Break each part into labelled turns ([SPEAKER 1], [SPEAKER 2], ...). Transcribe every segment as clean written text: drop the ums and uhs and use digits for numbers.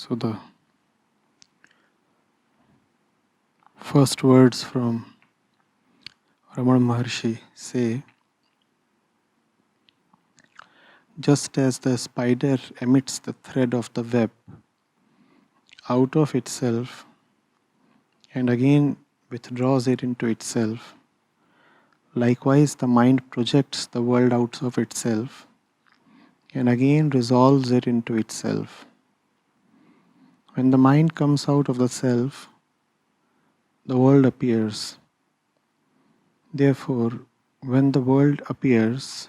[SPEAKER 1] So the first words from Raman Maharishi say, just as the spider emits the thread of the web out of itself and again withdraws it into itself, likewise the mind projects the world out of itself and again resolves it into itself. When the mind comes out of the self, the world appears. Therefore, when the world appears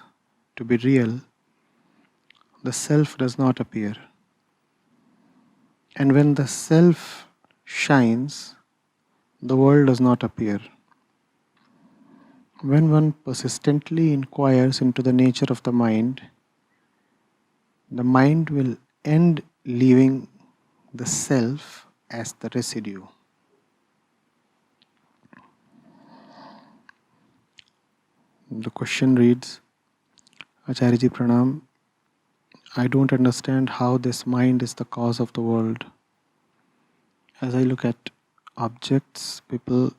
[SPEAKER 1] to be real, the self does not appear. And when the self shines, the world does not appear. When one persistently inquires into the nature of the mind will end leaving the self as the residue. The question reads, Acharya Pranam, I don't understand how this mind is the cause of the world. As I look at objects, people,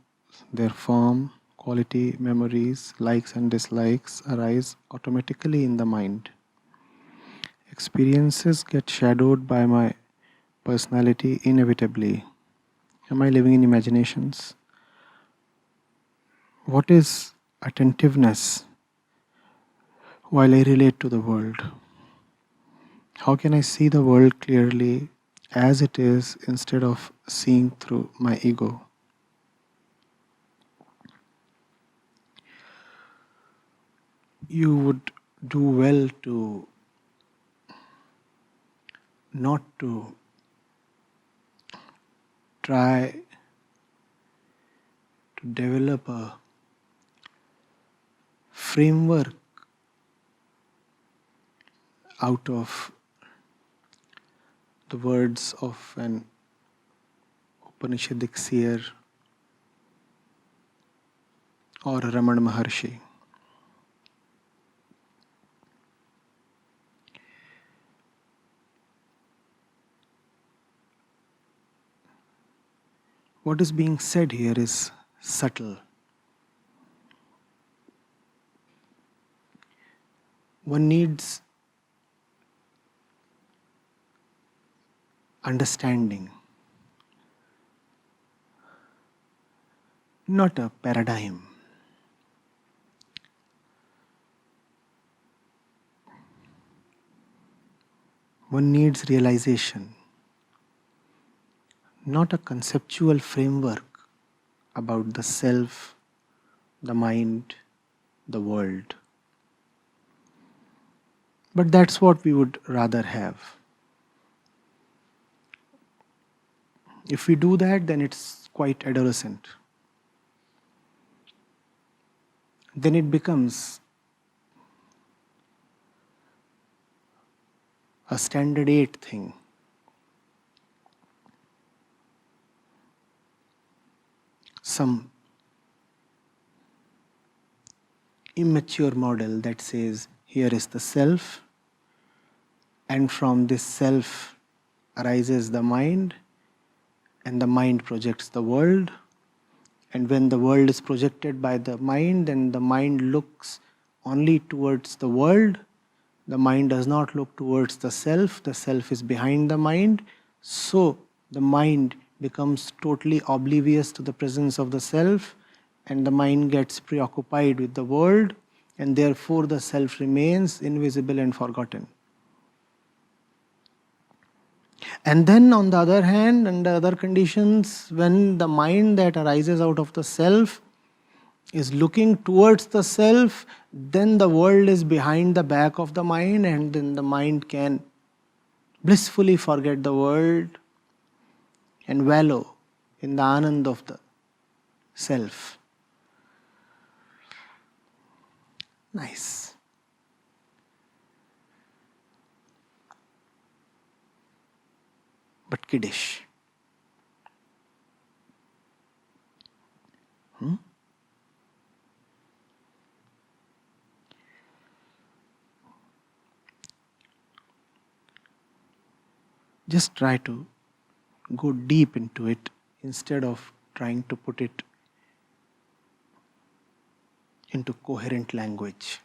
[SPEAKER 1] their form, quality, memories, likes and dislikes arise automatically in the mind. Experiences get shadowed by my personality inevitably. Am I living in imaginations? What is attentiveness while I relate to the world? How can I see the world clearly as it is instead of seeing through my ego? You would do well to not to try to develop a framework out of the words of an Upanishadic seer or Raman Maharishi. What is being said here is subtle. One needs understanding, not a paradigm. One needs realization, not a conceptual framework about the self, the mind, the world. But that's what we would rather have. If we do that, then it's quite adolescent. Then it becomes a standard 8 thing. Some immature model that says, here is the self, and from this self arises the mind, and the mind projects the world. And when the world is projected by the mind, then the mind looks only towards the world. The mind does not look towards the self is behind the mind. So the mind becomes totally oblivious to the presence of the self, and the mind gets preoccupied with the world, and therefore the self remains invisible and forgotten. And then on the other hand, under other conditions, when the mind that arises out of the self is looking towards the self, then the world is behind the back of the mind, and then the mind can blissfully forget the world and wallow in the anand of the self. Nice. But kiddish. Just try to go deep into it instead of trying to put it into coherent language.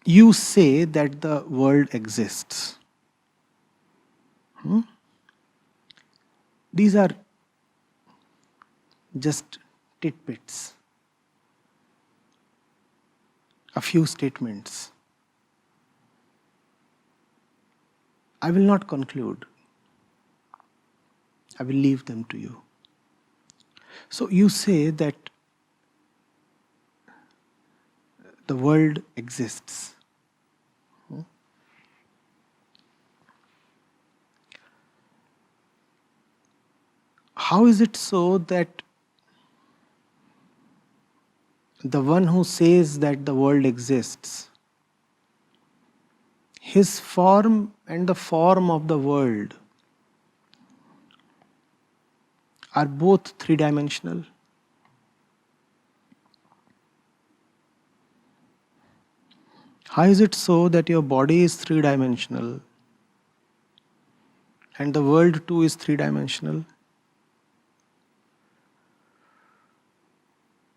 [SPEAKER 1] You say that the world exists. These are just tidbits, a few statements. I will not conclude. I will leave them to you. So you say that the world exists. How is it so that the one who says that the world exists, his form and the form of the world are both three-dimensional? How is it so that your body is three-dimensional and the world too is three-dimensional?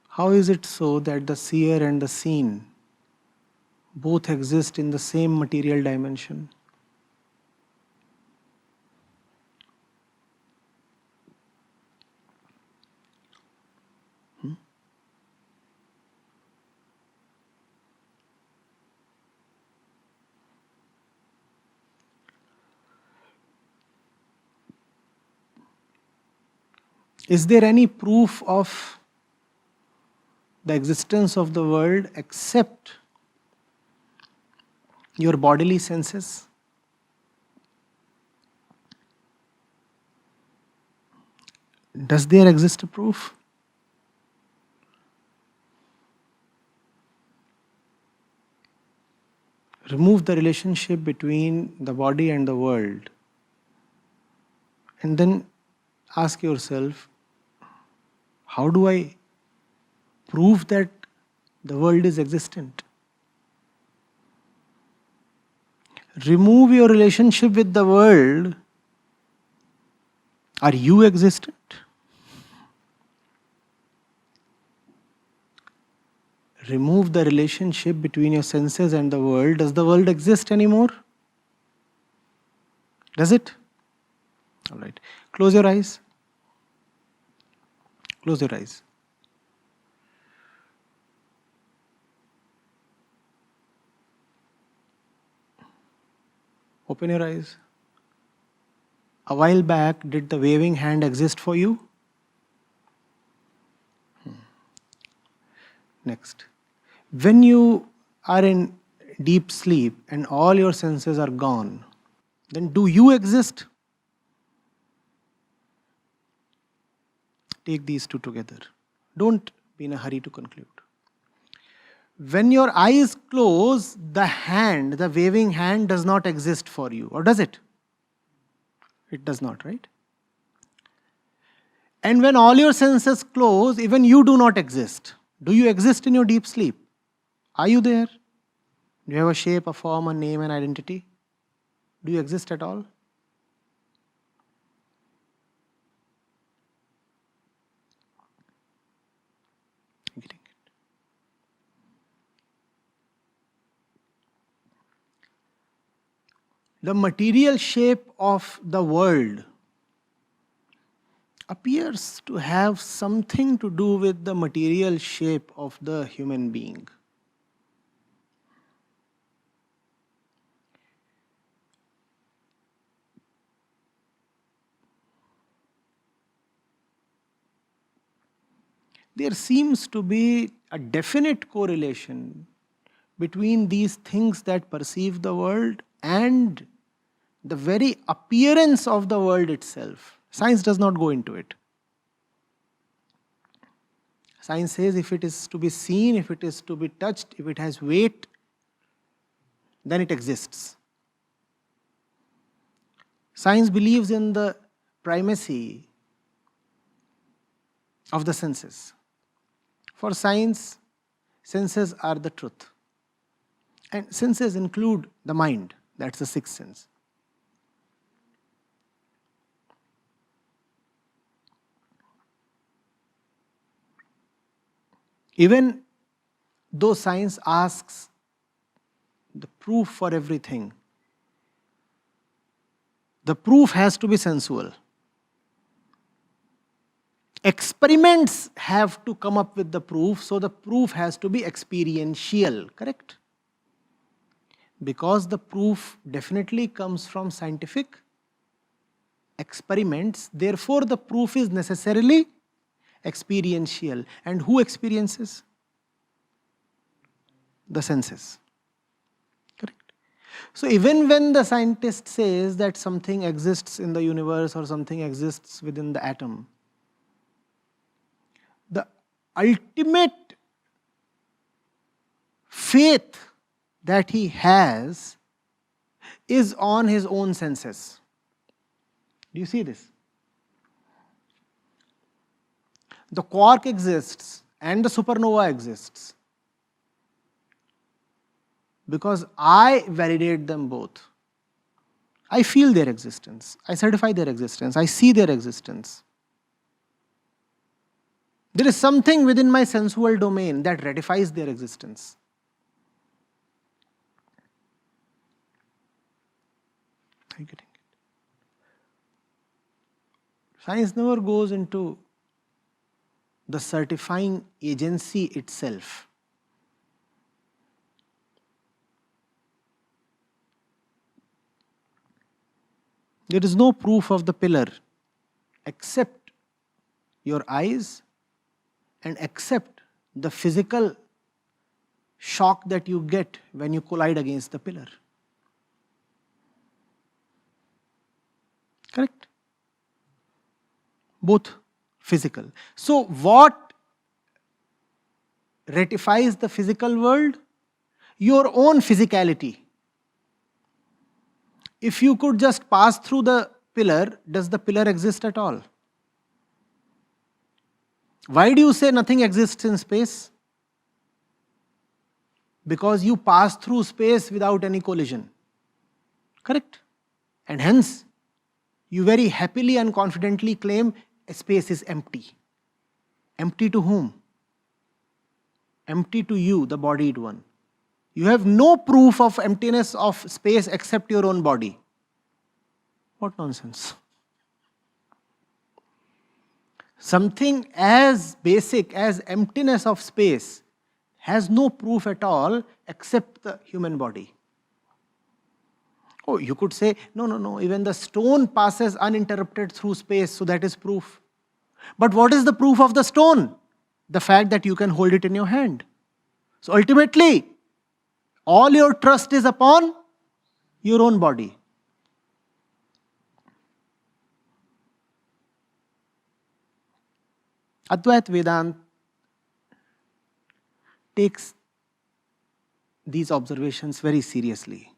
[SPEAKER 1] How is it so that the seer and the seen both exist in the same material dimension? Is there any proof of the existence of the world except your bodily senses? Does there exist a proof? Remove the relationship between the body and the world, and then ask yourself, how do I prove that the world is existent? Remove your relationship with the world. Are you existent? Remove the relationship between your senses and the world. Does the world exist anymore? Does it? All right. Close your eyes. Close your eyes. Open your eyes. A while back, did the waving hand exist for you? Next. When you are in deep sleep and all your senses are gone, then do you exist? Take these two together. Don't be in a hurry to conclude. When your eyes close, the hand, the waving hand does not exist for you, or does it? It does not, right? And when all your senses close, even you do not exist. Do you exist in your deep sleep? Are you there? Do you have a shape, a form, a name, an identity? Do you exist at all? Getting it. The material shape of the world appears to have something to do with the material shape of the human being. There seems to be a definite correlation between these things that perceive the world and the very appearance of the world itself. Science does not go into it. Science says if it is to be seen, if it is to be touched, if it has weight, then it exists. Science believes in the primacy of the senses. For science, senses are the truth. And senses include the mind, that's the sixth sense. Even though science asks the proof for everything, the proof has to be sensual. Experiments have to come up with the proof, so the proof has to be experiential, correct? Because the proof definitely comes from scientific experiments, therefore the proof is necessarily experiential. And who experiences? The senses. Correct. So even when the scientist says that something exists in the universe or something exists within the atom, the ultimate faith that he has is on his own senses. Do you see this? The quark exists and the supernova exists because I validate them both. I feel their existence, I certify their existence, I see their existence. There is something within my sensual domain that ratifies their existence. Are you getting it? Science never goes into the certifying agency itself. There is no proof of the pillar except your eyes and except the physical shock that you get when you collide against the pillar. Correct? Both physical. So what ratifies the physical world? Your own physicality. If you could just pass through the pillar, does the pillar exist at all? Why do you say nothing exists in space? Because you pass through space without any collision. Correct? And hence, you very happily and confidently claim space is empty. Empty to whom? Empty to you, the bodied one. You have no proof of emptiness of space except your own body. What nonsense. Something as basic as emptiness of space has no proof at all except the human body. Oh, you could say, no, even the stone passes uninterrupted through space, so that is proof. But what is the proof of the stone? The fact that you can hold it in your hand. So ultimately, all your trust is upon your own body. Advait Vedanta takes these observations very seriously.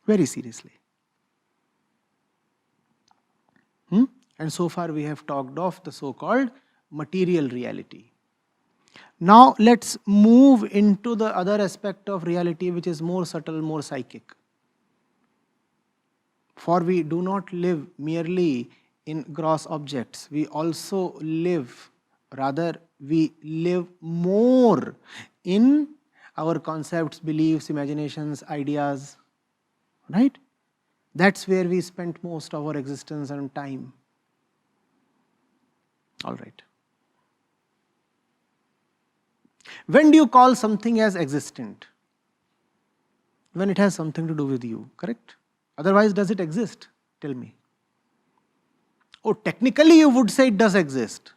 [SPEAKER 1] Very seriously. And so far we have talked of the so-called material reality. Now let's move into the other aspect of reality, which is more subtle, more psychic. For we do not live merely in gross objects. We also live, rather we live more in our concepts, beliefs, imaginations, ideas. Right? That's where we spent most of our existence and time. All right. When do you call something as existent? When it has something to do with you, correct? Otherwise, does it exist? Tell me. Oh, technically you would say it does exist.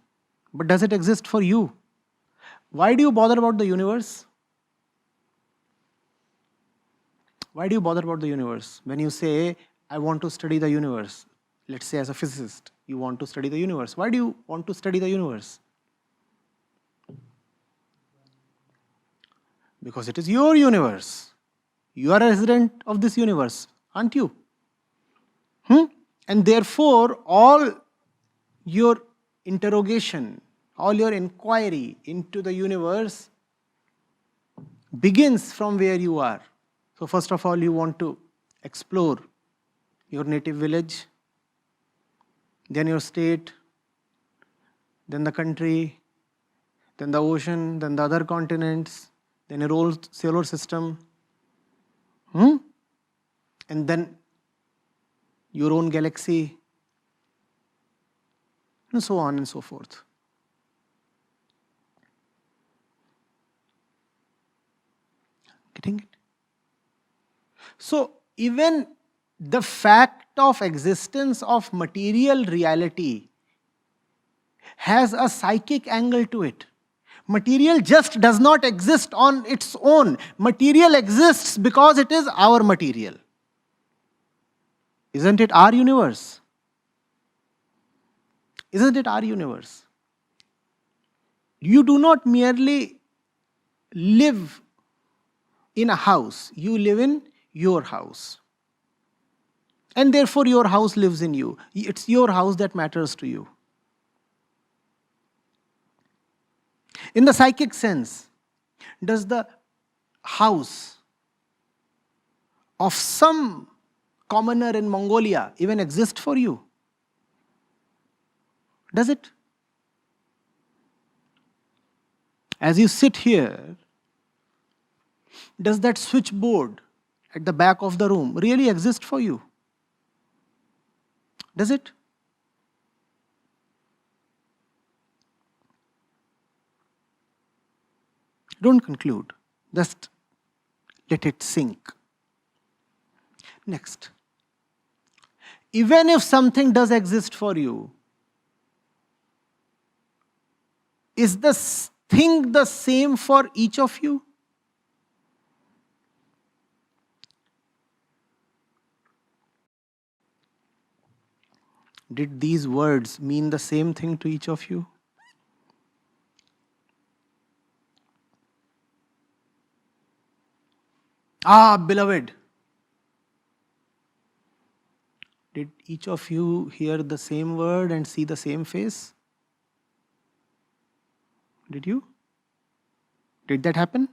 [SPEAKER 1] But does it exist for you? Why do you bother about the universe? Why do you bother about the universe? When you say, I want to study the universe, let's say as a physicist, you want to study the universe. Why do you want to study the universe? Because it is your universe. You are a resident of this universe, aren't you? And therefore, all your interrogation, All your inquiry into the universe begins from where you are. So first of all, you want to explore your native village, then your state, then the country, then the ocean, then the other continents, then your whole solar system, and then your own galaxy, and so on and so forth. Getting it? So even the fact of existence of material reality has a psychic angle to it. Material just does not exist on its own. Material exists because it is our material. Isn't it our universe? Isn't it our universe? You do not merely live in a house, you live in your house. And therefore your house lives in you. It's your house that matters to you. In the psychic sense, does the house of some commoner in Mongolia even exist for you? Does it? As you sit here, does that switchboard at the back of the room really exist for you? Does it? Don't conclude. Just let it sink. Next. Even if something does exist for you, is the thing the same for each of you? Did these words mean the same thing to each of you? Ah, beloved. Did each of you hear the same word and see the same face? Did you? Did that happen?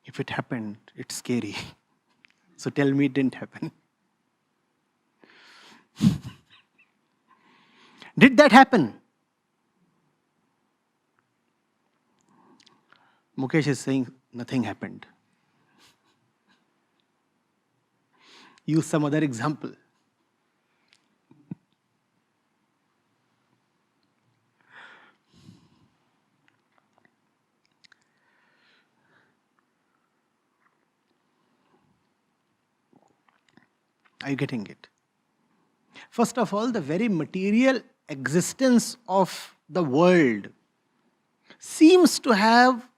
[SPEAKER 1] If it happened, it's scary. So tell me it didn't happen. Did that happen? Mukesh is saying nothing happened. Use some other example. Are you getting it? First of all, the very material existence of the world seems to have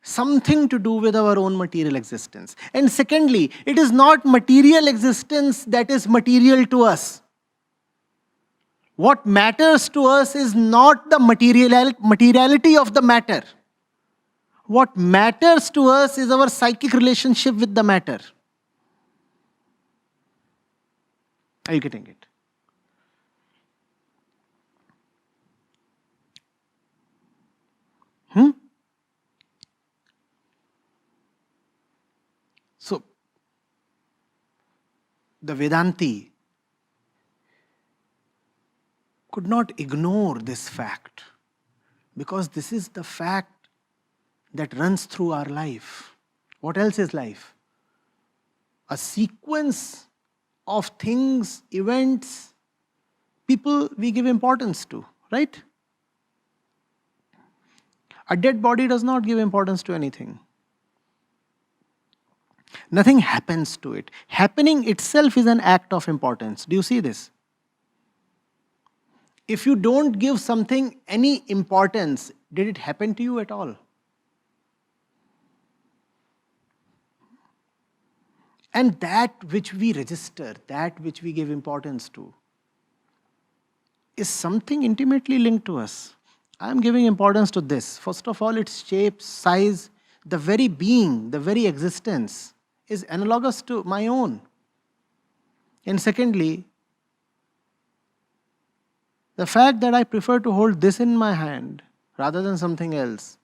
[SPEAKER 1] something to do with our own material existence. And secondly, it is not material existence that is material to us. What matters to us is not the materiality of the matter. What matters to us is our psychic relationship with the matter. Are you getting it? So, the Vedanti could not ignore this fact, because this is the fact that runs through our life. What else is life? A sequence of things, events, people we give importance to, right? A dead body does not give importance to anything. Nothing happens to it. Happening itself is an act of importance. Do you see this? If you don't give something any importance, did it happen to you at all? And that which we register, that which we give importance to, is something intimately linked to us. I am giving importance to this. First of all, its shape, size, the very being, the very existence is analogous to my own. And secondly, The fact that I prefer to hold this in my hand rather than something else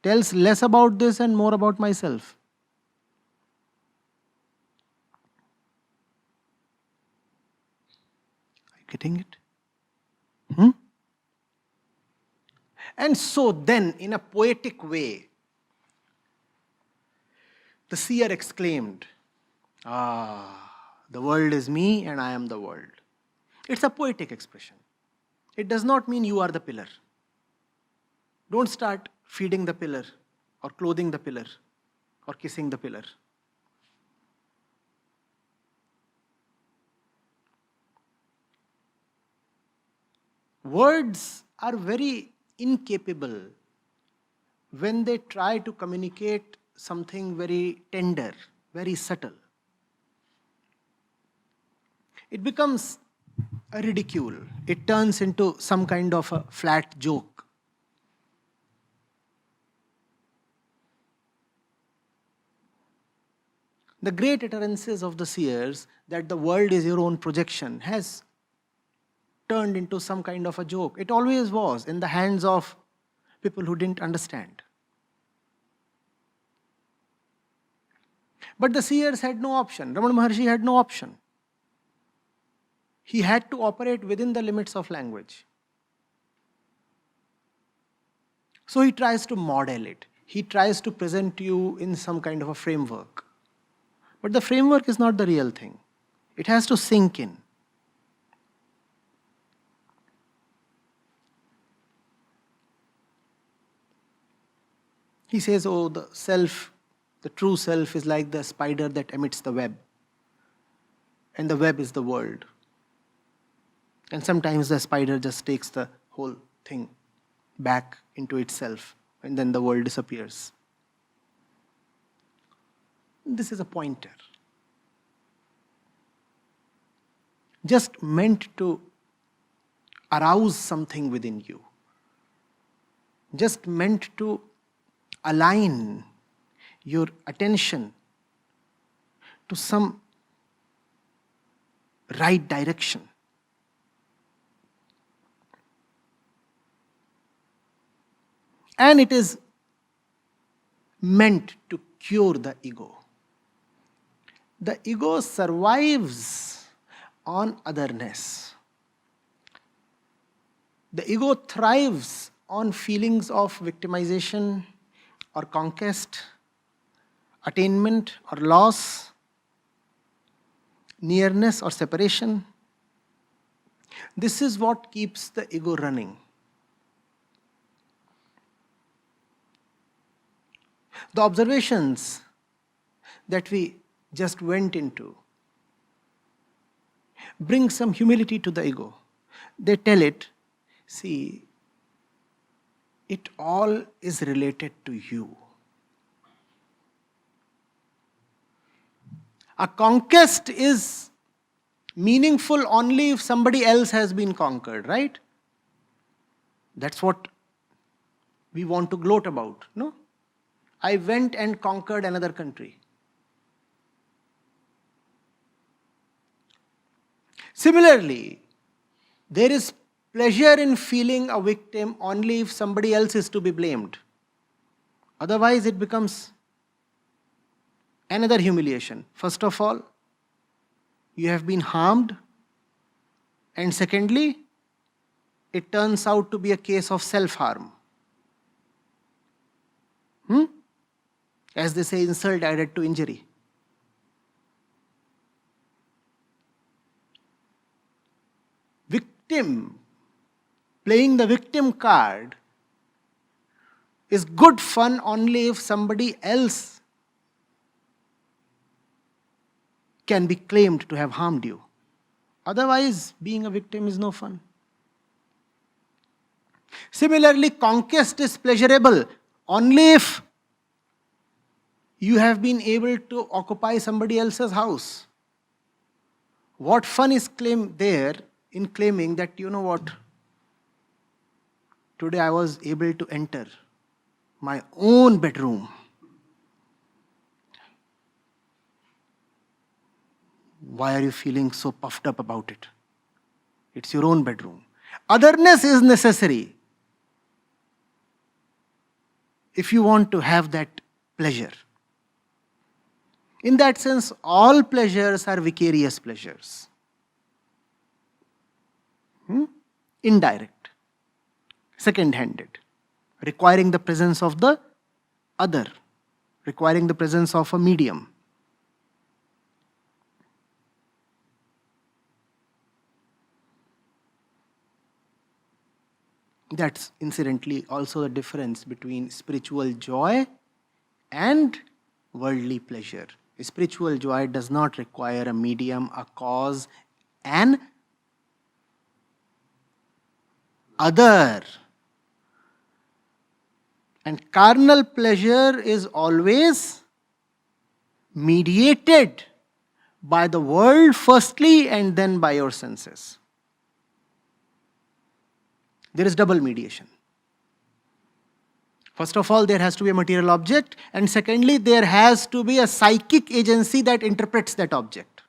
[SPEAKER 1] tells less about this and more about myself. Are you getting it? And so then, in a poetic way, the seer exclaimed, the world is me and I am the world. It's a poetic expression. It does not mean you are the pillar. Don't start feeding the pillar or clothing the pillar or kissing the pillar. Words are very incapable when they try to communicate something very tender, very subtle. It becomes a ridicule. It turns into some kind of a flat joke. The great utterances of the seers that the world is your own projection has turned into some kind of a joke. It always was in the hands of people who didn't understand. But the seers had no option. Raman Maharishi had no option. He had to operate within the limits of language. So he tries to model it. He tries to present you in some kind of a framework. But the framework is not the real thing. It has to sink in. He says, oh, the self, the true self is like the spider that emits the web. And the web is the world. And sometimes the spider just takes the whole thing back into itself, and then the world disappears. This is a pointer. Just meant to arouse something within you. Just meant to align your attention to some right direction. And it is meant to cure the ego. The ego survives on otherness. The ego thrives on feelings of victimization or conquest, attainment or loss, nearness or separation. This is what keeps the ego running. The observations that we just went into bring some humility to the ego. They tell it, see, it all is related to you. A conquest is meaningful only if somebody else has been conquered, right? That's what we want to gloat about, no? I went and conquered another country. Similarly, there is pleasure in feeling a victim only if somebody else is to be blamed. Otherwise, it becomes another humiliation. First of all, you have been harmed. And secondly, it turns out to be a case of self-harm. As they say, insult added to injury. Victim, playing the victim card is good fun only if somebody else can be claimed to have harmed you. Otherwise, being a victim is no fun. Similarly, conquest is pleasurable only if you have been able to occupy somebody else's house. What fun is there in claiming that, you know what, today I was able to enter my own bedroom. Why are you feeling so puffed up about it? It's your own bedroom. Otherness is necessary if you want to have that pleasure. In that sense, all pleasures are vicarious pleasures. Indirect, second-handed, requiring the presence of the other, requiring the presence of a medium. That's incidentally also the difference between spiritual joy and worldly pleasure. Spiritual joy does not require a medium, a cause, an other. And carnal pleasure is always mediated by the world firstly and then by your senses. There is double mediation. First of all, there has to be a material object, and secondly, there has to be a psychic agency that interprets that object.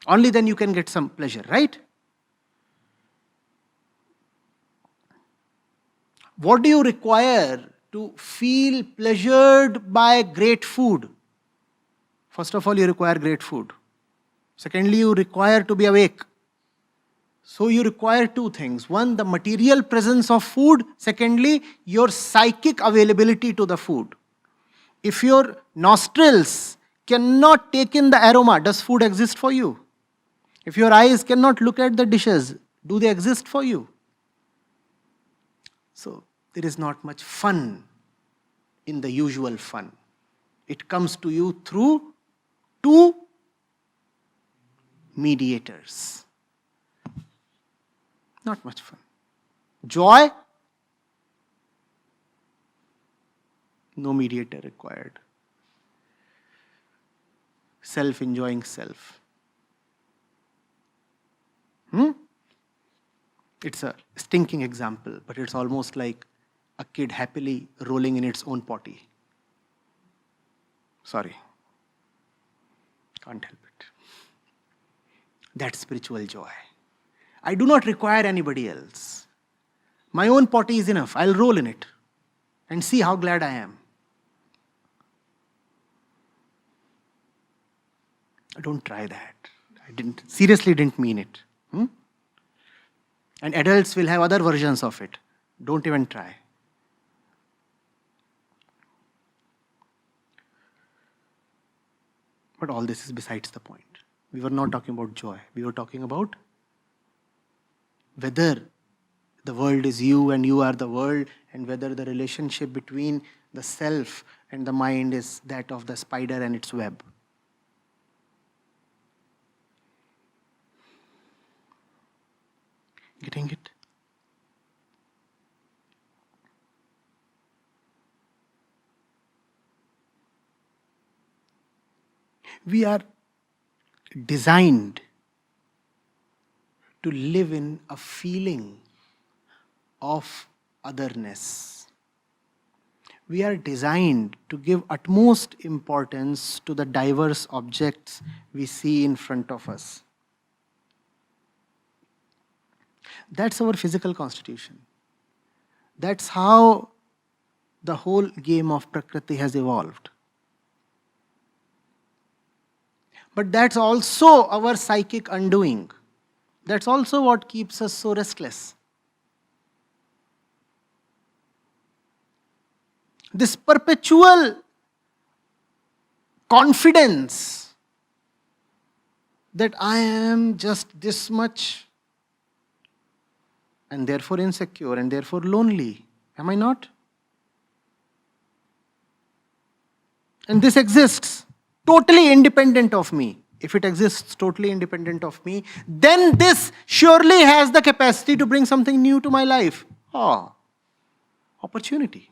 [SPEAKER 1] Only then you can get some pleasure, right? What do you require to feel pleasured by great food? First of all, you require great food. Secondly, you require to be awake. So you require two things. One, the material presence of food. Secondly, your psychic availability to the food. If your nostrils cannot take in the aroma, does food exist for you? If your eyes cannot look at the dishes, do they exist for you? So there is not much fun in the usual fun. It comes to you through two mediators. Not much fun. Joy, no mediator required. Self-enjoying self. It's a stinking example, but it's almost like a kid happily rolling in its own potty. Sorry. Can't help it. That's spiritual joy. I do not require anybody else. My own potty is enough. I'll roll in it and see how glad I am. Don't try that. I seriously didn't mean it. And adults will have other versions of it. Don't even try. But all this is besides the point. We were not talking about joy. We were talking about whether the world is you and you are the world, and whether the relationship between the self and the mind is that of the spider and its web. Getting it? We are designed to live in a feeling of otherness. We are designed to give utmost importance to the diverse objects we see in front of us. That's our physical constitution. That's how the whole game of Prakriti has evolved. But that's also our psychic undoing. That's also what keeps us so restless. This perpetual confidence that I am just this much and therefore insecure and therefore lonely. Am I not? And this exists totally independent of me. If it exists totally independent of me, then this surely has the capacity to bring something new to my life. Opportunity.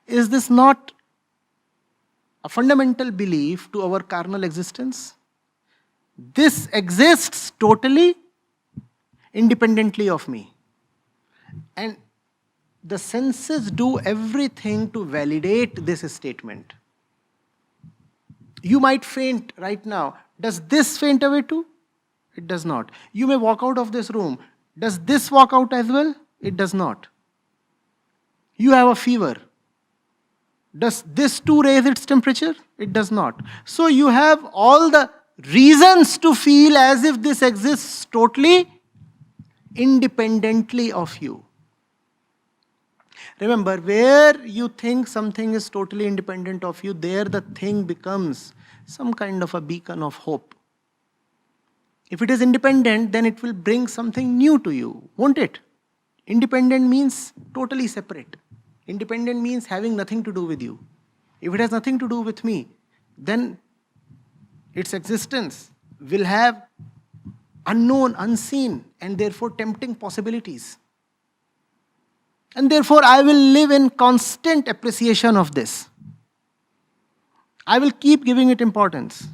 [SPEAKER 1] Is this not a fundamental belief to our carnal existence? This exists totally independently of me. And the senses do everything to validate this statement. You might faint right now. Does this faint away too? It does not. You may walk out of this room. Does this walk out as well? It does not. You have a fever. Does this too raise its temperature? It does not. So you have all the reasons to feel as if this exists totally independently of you. Remember, where you think something is totally independent of you, there the thing becomes some kind of a beacon of hope. If it is independent, then it will bring something new to you, won't it? Independent means totally separate. Independent means having nothing to do with you. If it has nothing to do with me, then its existence will have unknown, unseen, and therefore tempting possibilities. And therefore I will live in constant appreciation of this. I will keep giving it importance.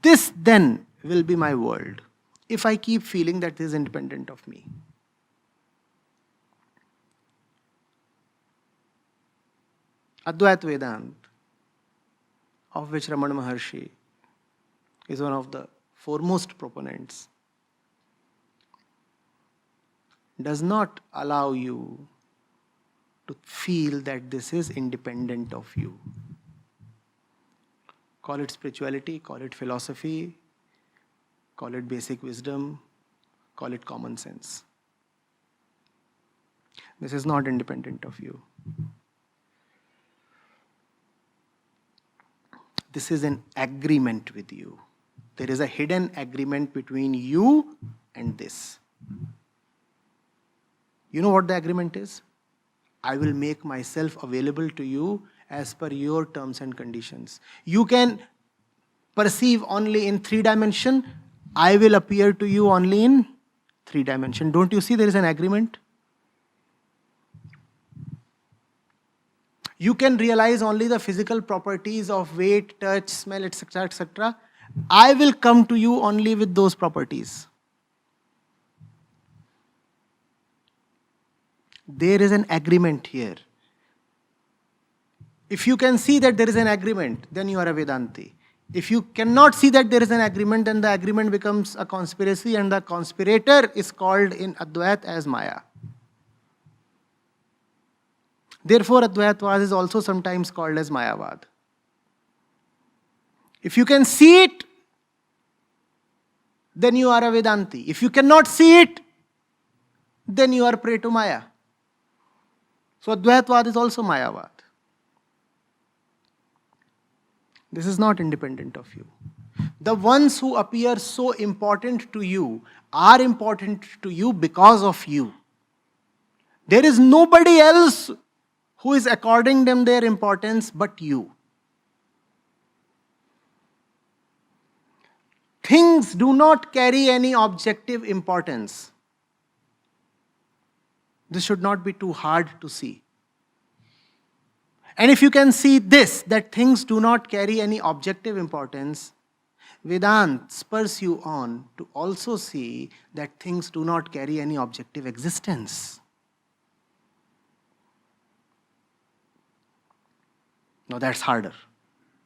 [SPEAKER 1] This then will be my world if I keep feeling that this is independent of me. Advait Vedanta, of which Raman Maharishi is one of the foremost proponents, does not allow you to feel that this is independent of you. Call it spirituality, call it philosophy, call it basic wisdom, call it common sense. This is not independent of you. This is an agreement with you. There is a hidden agreement between you and this. You know what the agreement is? I will make myself available to you as per your terms and conditions. You can perceive only in 3 dimensions. I will appear to you only in 3 dimensions. Don't you see there is an agreement? You can realize only the physical properties of weight, touch, smell, etc., etc. I will come to you only with those properties. There is an agreement here. If you can see that there is an agreement, then you are a Vedanti. If you cannot see that there is an agreement, then the agreement becomes a conspiracy, and the conspirator is called in Advait as Maya. Therefore, Advaitvad is also sometimes called as Mayavad. If you can see it, then you are a Vedanti. If you cannot see it, then you are prey to Maya. So Advaitvad is also Mayavad. This is not independent of you. The ones who appear so important to you are important to you because of you. There is nobody else who is according them their importance but you. Things do not carry any objective importance. This should not be too hard to see. And if you can see this, that things do not carry any objective importance, Vedanta spurs you on to also see that things do not carry any objective existence. Now that's harder,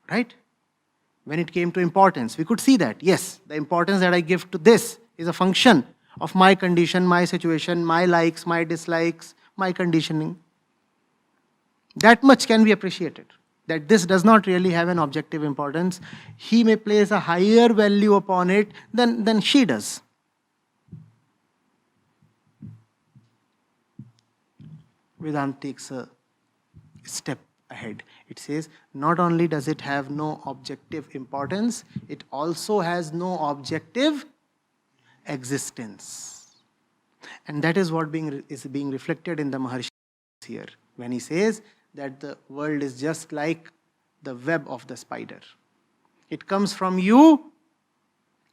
[SPEAKER 1] right? When it came to importance, we could see that, yes, the importance that I give to this is a function of my condition, my situation, my likes, my dislikes, my conditioning. That much can be appreciated, that this does not really have an objective importance. He may place a higher value upon it than she does. Vedanta takes a step ahead. It says, not only does it have no objective importance, it also has no objective existence. And that is what is being reflected in the Maharishi here, when he says that the world is just like the web of the spider. It comes from you,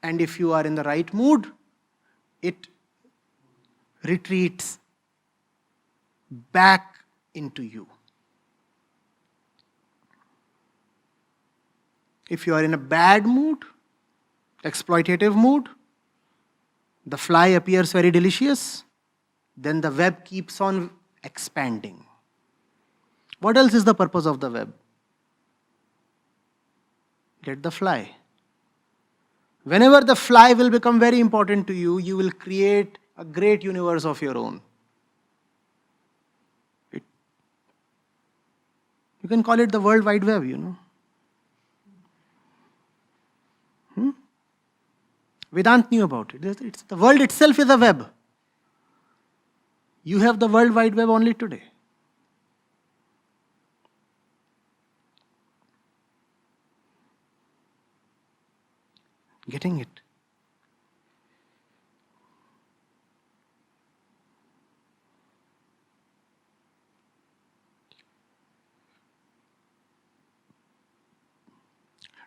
[SPEAKER 1] and if you are in the right mood, it retreats back into you. If you are in a bad mood, exploitative mood, the fly appears very delicious, then the web keeps on expanding. What else is the purpose of the web? Get the fly. Whenever the fly will become very important to you, you will create a great universe of your own. You can call it the World Wide Web, Vedanta knew about it. The world itself is a web. You have the World Wide Web only today. Getting it?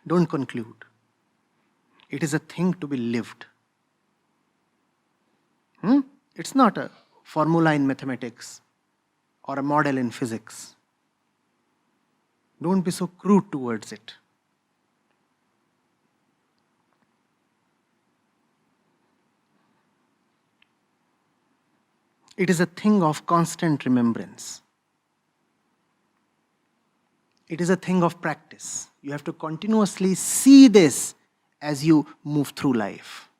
[SPEAKER 1] Don't conclude. It is a thing to be lived. It's not a formula in mathematics or a model in physics. Don't be so crude towards it. It is a thing of constant remembrance. It is a thing of practice. You have to continuously see this as you move through life.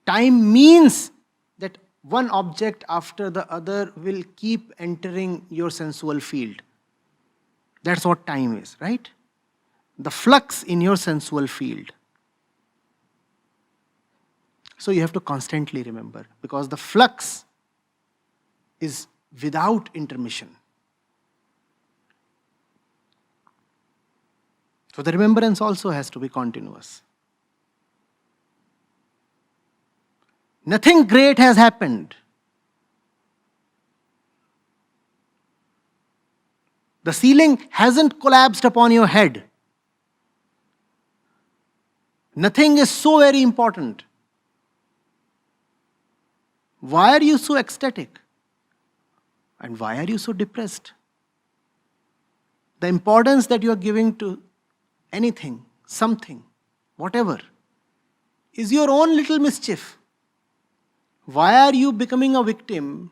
[SPEAKER 1] Time means that one object after the other will keep entering your sensual field. That's what time is, right? The flux in your sensual field. So you have to constantly remember, because the flux is without intermission. So the remembrance also has to be continuous. Nothing great has happened. The ceiling hasn't collapsed upon your head. Nothing is so very important. Why are you so ecstatic? And why are you so depressed? The importance that you are giving to anything, something, whatever, is your own little mischief. Why are you becoming a victim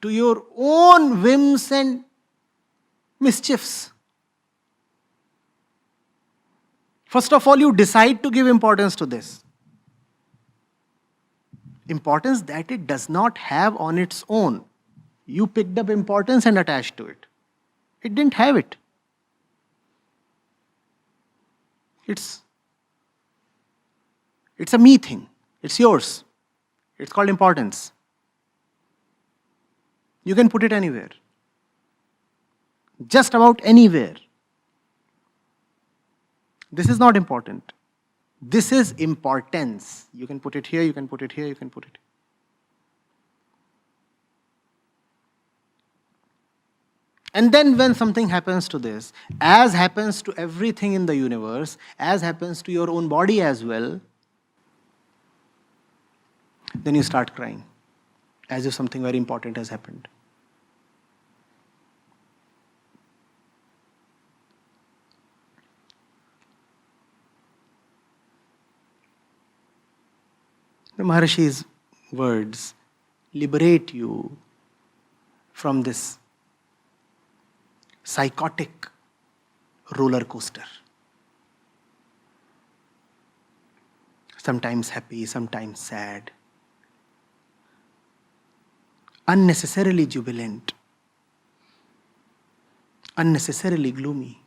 [SPEAKER 1] to your own whims and mischiefs? First of all, you decide to give importance to this. Importance that it does not have on its own. You picked up importance and attached to it. It didn't have it. It's a me thing. It's yours. It's called importance. You can put it anywhere. Just about anywhere. This is not important. This is importance. You can put it here, you can put it here, you can put it. And then when something happens to this, as happens to everything in the universe, as happens to your own body as well, then you start crying, as if something very important has happened. The Maharishi's words liberate you from this psychotic roller coaster. Sometimes happy, sometimes sad. Unnecessarily jubilant. Unnecessarily gloomy.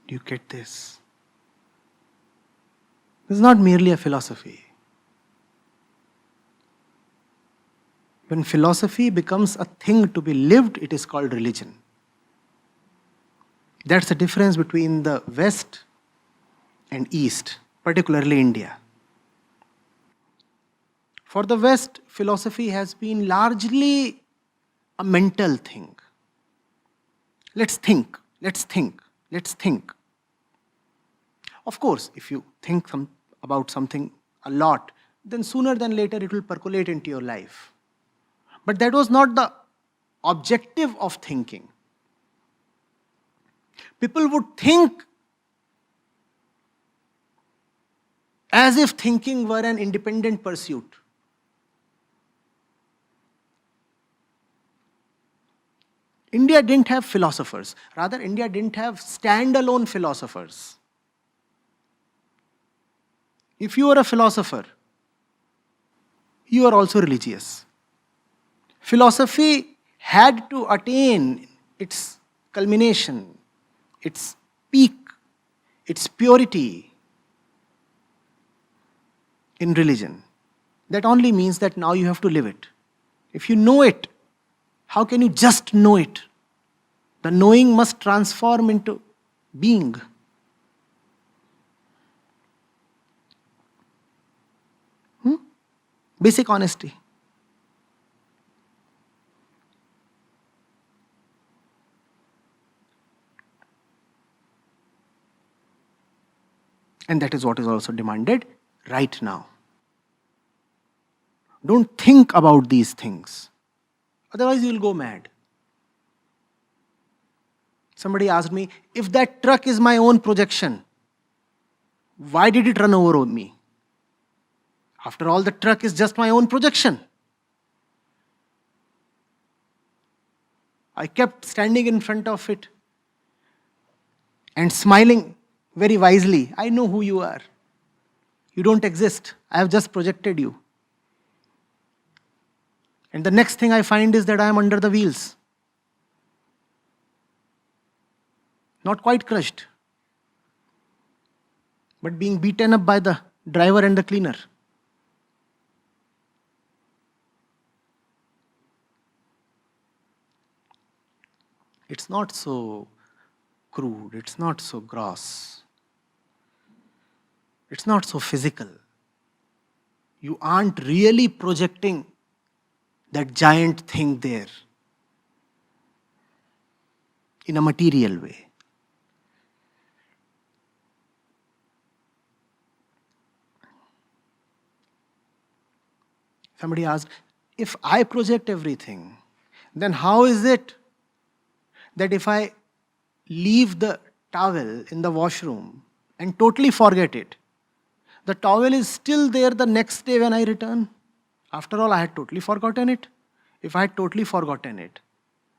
[SPEAKER 1] Do you get this? This is not merely a philosophy. When philosophy becomes a thing to be lived, it is called religion. That's the difference between the West and East, particularly India. For the West, philosophy has been largely a mental thing. Let's think, let's think, let's think. Of course, if you think about something a lot, then sooner than later it will percolate into your life. But that was not the objective of thinking. People would think as if thinking were an independent pursuit. India didn't have philosophers. Rather, India didn't have standalone philosophers. If you are a philosopher, you are also religious. Philosophy had to attain its culmination, its peak, its purity in religion. That only means that now you have to live it. If you know it, how can you just know it? The knowing must transform into being. Basic honesty. And that is what is also demanded right now. Don't think about these things. Otherwise, you will go mad. Somebody asked me, if that truck is my own projection, why did it run over me? After all, the truck is just my own projection. I kept standing in front of it and smiling very wisely. I know who you are. You don't exist. I have just projected you. And the next thing I find is that I am under the wheels. Not quite crushed, but being beaten up by the driver and the cleaner. It's not so crude, it's not so gross, it's not so physical. You aren't really projecting that giant thing there in a material way. Somebody asked, if I project everything, then how is it that if I leave the towel in the washroom and totally forget it, the towel is still there the next day when I return? After all, I had totally forgotten it. If I had totally forgotten it,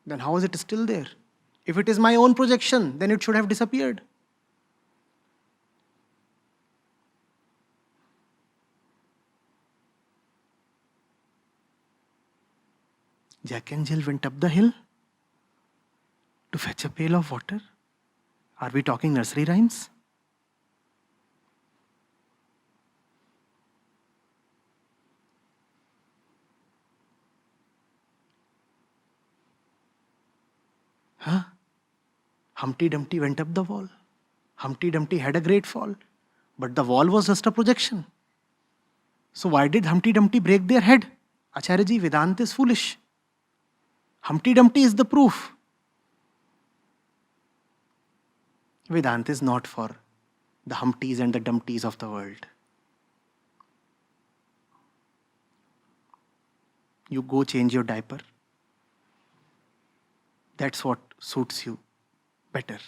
[SPEAKER 1] then how is it still there? If it is my own projection, then it should have disappeared. Jack and Jill went up the hill to fetch a pail of water. Are we talking nursery rhymes? Huh? Humpty Dumpty went up the wall. Humpty Dumpty had a great fall, but the wall was just a projection. So why did Humpty Dumpty break their head? Acharya ji, Vedanta is foolish. Humpty Dumpty is the proof. Vedanta is not for the Humpties and the Dumpties of the world. You go change your diaper. That's what suits you better.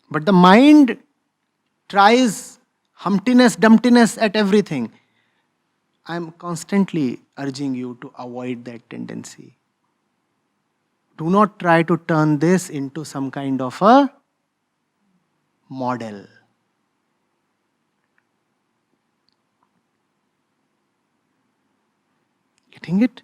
[SPEAKER 1] But the mind tries humptiness, dumptiness at everything. I am constantly urging you to avoid that tendency. Do not try to turn this into some kind of a model. Getting it?